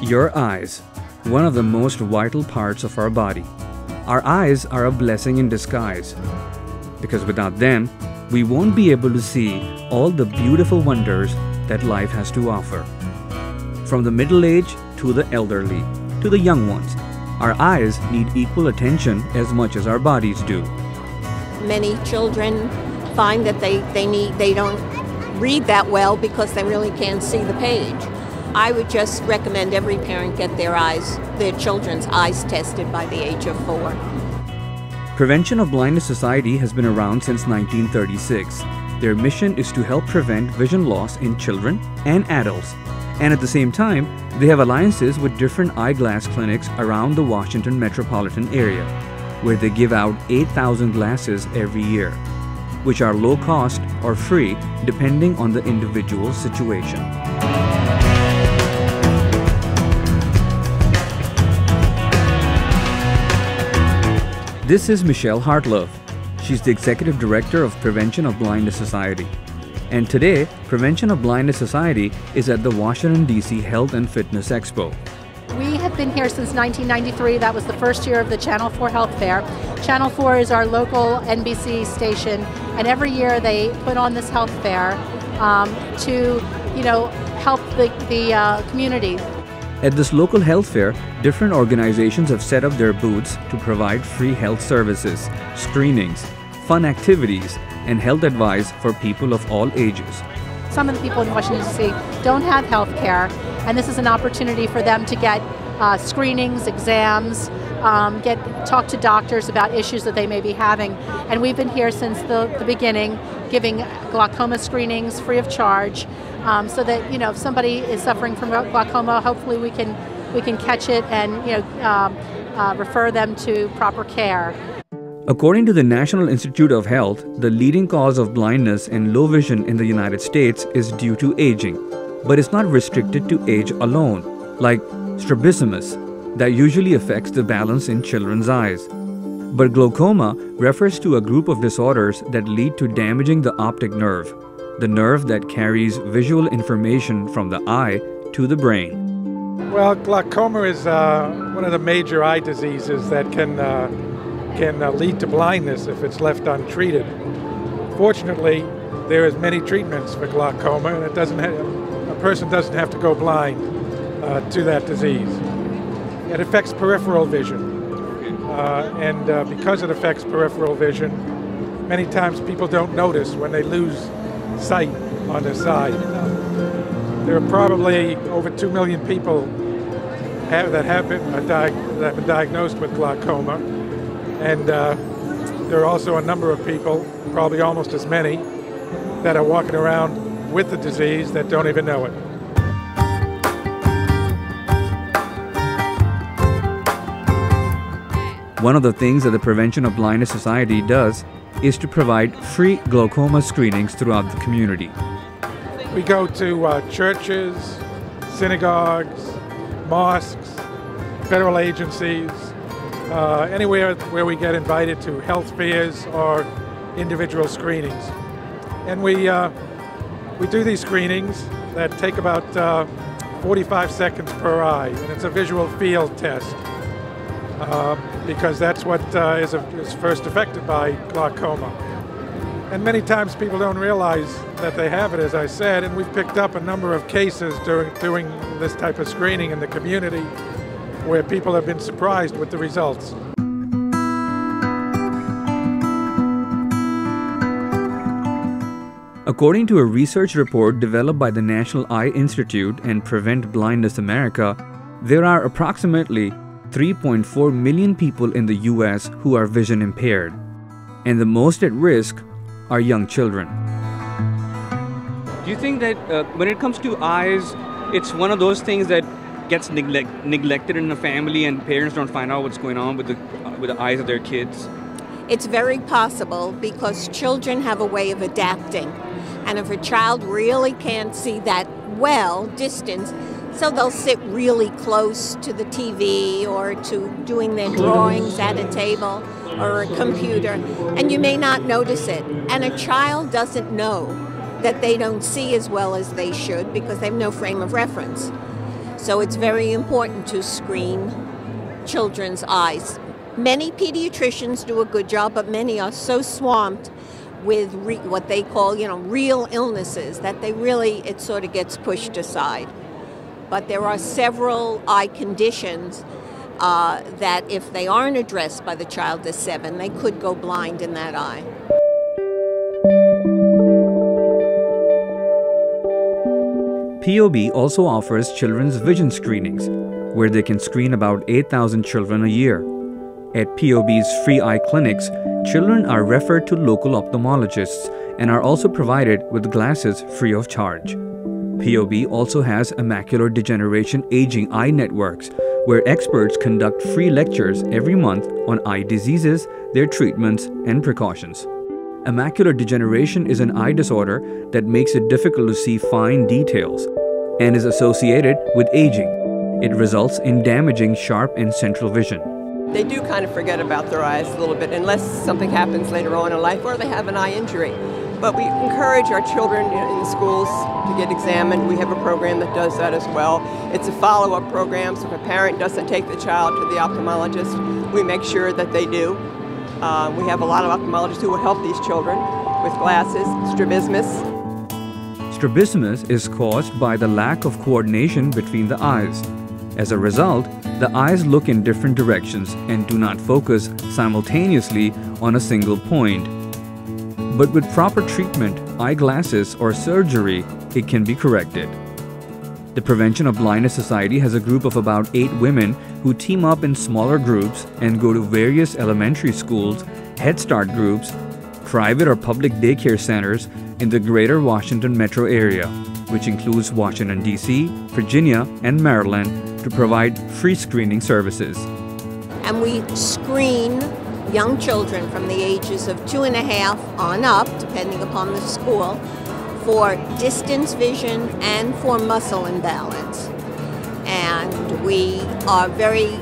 Your eyes, one of the most vital parts of our body. Our eyes are a blessing in disguise, because without them, we won't be able to see all the beautiful wonders that life has to offer. From the middle-aged to the elderly, to the young ones, our eyes need equal attention as much as our bodies do. Many children find that they don't read that well because they really can't see the page. I would just recommend every parent get their children's eyes tested by the age of 4. Prevention of Blindness Society has been around since 1936. Their mission is to help prevent vision loss in children and adults. And at the same time, they have alliances with different eyeglass clinics around the Washington metropolitan area, where they give out 8,000 glasses every year, which are low cost or free depending on the individual's situation. This is Michelle Hartlove. She's the Executive Director of Prevention of Blindness Society. And today, Prevention of Blindness Society is at the Washington, D.C. Health and Fitness Expo. We have been here since 1993. That was the first year of the Channel 4 Health Fair. Channel 4 is our local NBC station, and every year they put on this health fair to, help the community. At this local health fair, different organizations have set up their booths to provide free health services, screenings, fun activities, and health advice for people of all ages. Some of the people in Washington, D.C. don't have health care, and this is an opportunity for them to get screenings, exams, talk to doctors about issues that they may be having. And we've been here since the beginning, giving glaucoma screenings free of charge, so that if somebody is suffering from glaucoma, hopefully we can catch it and refer them to proper care. According to the National Institute of Health, the leading cause of blindness and low vision in the United States is due to aging, but it's not restricted to age alone, like strabismus, that usually affects the balance in children's eyes. But glaucoma refers to a group of disorders that lead to damaging the optic nerve, the nerve that carries visual information from the eye to the brain. Well, glaucoma is one of the major eye diseases that can lead to blindness if it's left untreated. Fortunately, there is many treatments for glaucoma, and a person doesn't have to go blind to that disease. It affects peripheral vision, and because it affects peripheral vision, many times people don't notice when they lose sight on their side. There are probably over 2 million people that have been diagnosed with glaucoma, and there are also a number of people, probably almost as many, that are walking around with the disease that don't even know it. One of the things that the Prevention of Blindness Society does is to provide free glaucoma screenings throughout the community. We go to churches, synagogues, mosques, federal agencies, anywhere where we get invited to health fairs or individual screenings. And we do these screenings that take about 45 seconds per eye, and it's a visual field test. Because that's what is first affected by glaucoma. And many times people don't realize that they have it, as I said, and we've picked up a number of cases during this type of screening in the community where people have been surprised with the results. According to a research report developed by the National Eye Institute and Prevent Blindness America, there are approximately 3.4 million people in the U.S. who are vision impaired, and the most at risk are young children. Do you think that when it comes to eyes, it's one of those things that gets neglected in a family and parents don't find out what's going on with the eyes of their kids? It's very possible because children have a way of adapting, and if a child really can't see that well, distance, so they'll sit really close to the TV or to doing their drawings at a table or a computer, and you may not notice it. And a child doesn't know that they don't see as well as they should because they have no frame of reference. So it's very important to screen children's eyes. Many pediatricians do a good job, but many are so swamped with what they call, real illnesses that it sort of gets pushed aside. But there are several eye conditions that if they aren't addressed by the child is 7, they could go blind in that eye. POB also offers children's vision screenings, where they can screen about 8,000 children a year. At POB's free eye clinics, children are referred to local ophthalmologists and are also provided with glasses free of charge. POB also has macular degeneration aging eye networks, where experts conduct free lectures every month on eye diseases, their treatments, and precautions. Macular degeneration is an eye disorder that makes it difficult to see fine details and is associated with aging. It results in damaging sharp and central vision. They do kind of forget about their eyes a little bit unless something happens later on in life or they have an eye injury. But we encourage our children in the schools to get examined. We have a program that does that as well. It's a follow-up program, so if a parent doesn't take the child to the ophthalmologist, we make sure that they do. We have a lot of ophthalmologists who will help these children with glasses, strabismus. Strabismus is caused by the lack of coordination between the eyes. As a result, the eyes look in different directions and do not focus simultaneously on a single point. But with proper treatment, eyeglasses or surgery, it can be corrected. The Prevention of Blindness Society has a group of about 8 women who team up in smaller groups and go to various elementary schools, Head Start groups, private or public daycare centers in the greater Washington metro area, which includes Washington, D.C., Virginia, and Maryland, to provide free screening services. And we screen young children from the ages of 2.5 on up, depending upon the school, for distance vision and for muscle imbalance. And we are very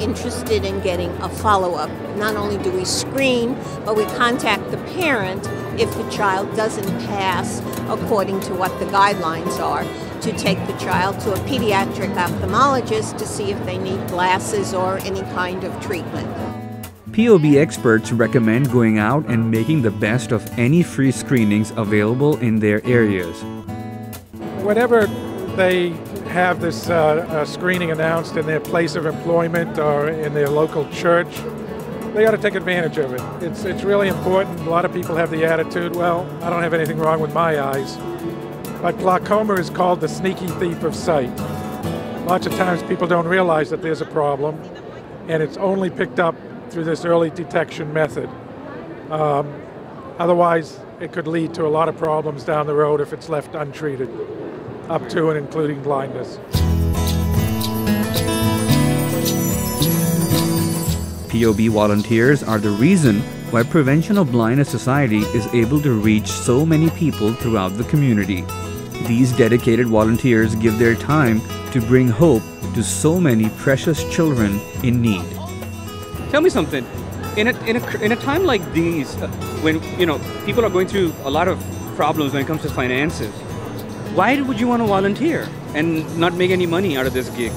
interested in getting a follow-up. Not only do we screen, but we contact the parent if the child doesn't pass according to what the guidelines are, to take the child to a pediatric ophthalmologist to see if they need glasses or any kind of treatment. POB experts recommend going out and making the best of any free screenings available in their areas. Whenever they have this screening announced in their place of employment or in their local church, they ought to take advantage of it. It's really important. A lot of people have the attitude, well, I don't have anything wrong with my eyes. But glaucoma is called the sneaky thief of sight. Lots of times people don't realize that there's a problem, and it's only picked up through this early detection method. Otherwise, it could lead to a lot of problems down the road if it's left untreated, up to and including blindness. POB volunteers are the reason why Prevention of Blindness Society is able to reach so many people throughout the community. These dedicated volunteers give their time to bring hope to so many precious children in need. Tell me something. In a time like these, when people are going through a lot of problems when it comes to finances, why would you want to volunteer and not make any money out of this gig?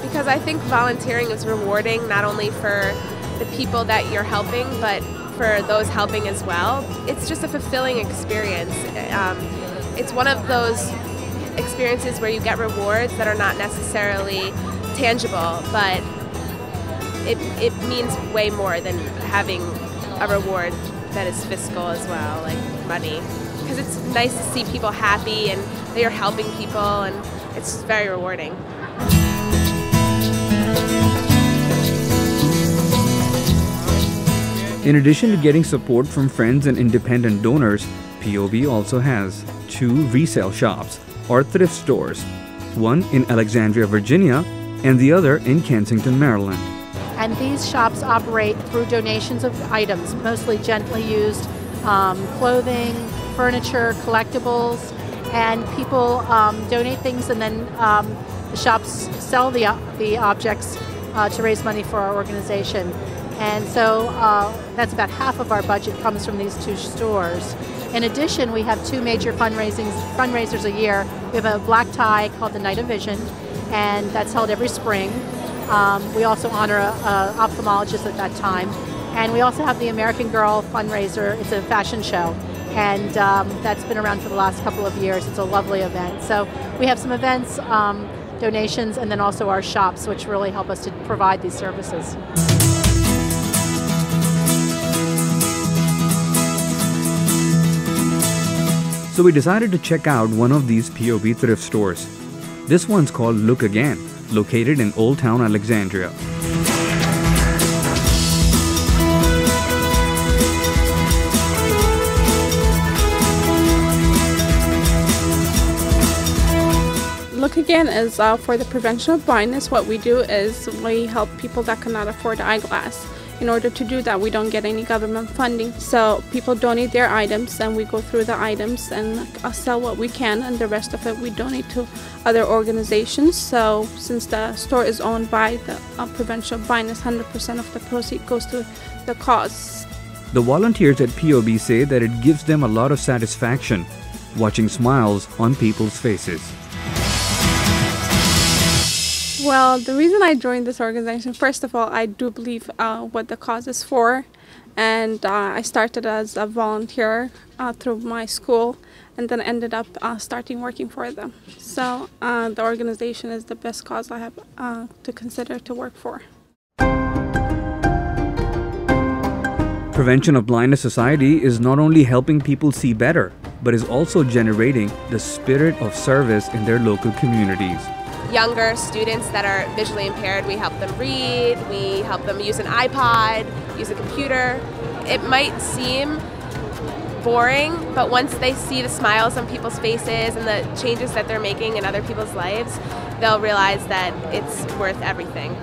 Because I think volunteering is rewarding not only for the people that you're helping, but for those helping as well. It's just a fulfilling experience. It's one of those experiences where you get rewards that are not necessarily tangible, but it means way more than having a reward that is fiscal as well, like money. Because it's nice to see people happy and they are helping people, and it's very rewarding. In addition to getting support from friends and independent donors, POB also has 2 resale shops or thrift stores, one in Alexandria, Virginia, and the other in Kensington, Maryland. And these shops operate through donations of items, mostly gently used clothing, furniture, collectibles, and people donate things, and then the shops sell the objects to raise money for our organization. And so that's about half of our budget comes from these 2 stores. In addition, we have 2 major fundraisers a year. We have a black tie called the Night of Vision, and that's held every spring. We also honor an ophthalmologist at that time. And we also have the American Girl fundraiser. It's a fashion show, and that's been around for the last couple of years. It's a lovely event. So we have some events, donations, and then also our shops, which really help us to provide these services. So we decided to check out one of these POB thrift stores. This one's called Look Again, located in Old Town Alexandria. Look Again is for the prevention of blindness. What we do is we help people that cannot afford eyeglass. In order to do that, we don't get any government funding. So people donate their items, and we go through the items and sell what we can, and the rest of it we donate to other organizations. So since the store is owned by the prevention of blindness, 100% of the proceeds goes to the cause. The volunteers at POB say that it gives them a lot of satisfaction watching smiles on people's faces. Well, the reason I joined this organization, first of all, I do believe what the cause is for, and I started as a volunteer through my school, and then ended up starting working for them. So the organization is the best cause I have to consider to work for. Prevention of Blindness Society is not only helping people see better, but is also generating the spirit of service in their local communities. Younger students that are visually impaired, we help them read, we help them use an iPod, use a computer. It might seem boring, but once they see the smiles on people's faces and the changes that they're making in other people's lives, they'll realize that it's worth everything.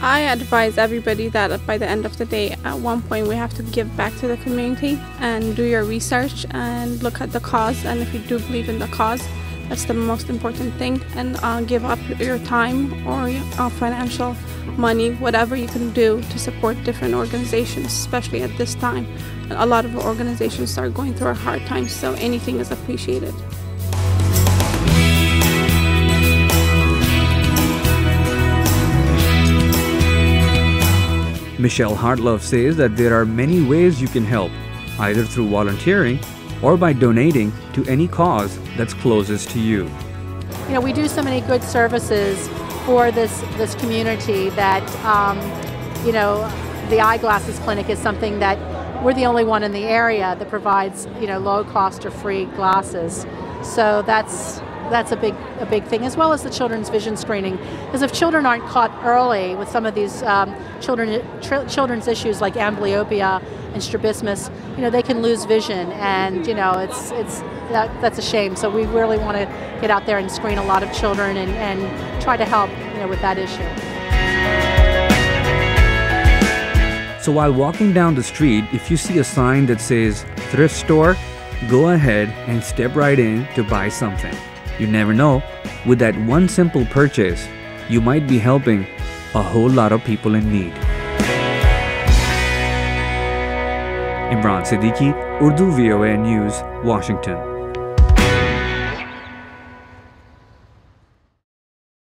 I advise everybody that by the end of the day, at one point we have to give back to the community and do your research and look at the cause, and if you do believe in the cause, that's the most important thing, and give up your time or financial money, whatever you can do to support different organizations, especially at this time. A lot of organizations are going through a hard time, so anything is appreciated. Michelle Hartlove says that there are many ways you can help, either through volunteering or by donating to any cause that's closest to you. You know, we do so many good services for this community that, you know, the eyeglasses clinic is something that we're the only one in the area that provides, you know, low cost or free glasses. So that's a big thing, as well as the children's vision screening. Because if children aren't caught early with some of these children's issues like amblyopia and strabismus, you know, they can lose vision, and you know, that's a shame. So we really want to get out there and screen a lot of children and try to help, you know, with that issue. So while walking down the street, if you see a sign that says thrift store, go ahead and step right in to buy something. You never know, with that one simple purchase, you might be helping a whole lot of people in need. Imran Siddiqui, Urdu VOA News, Washington.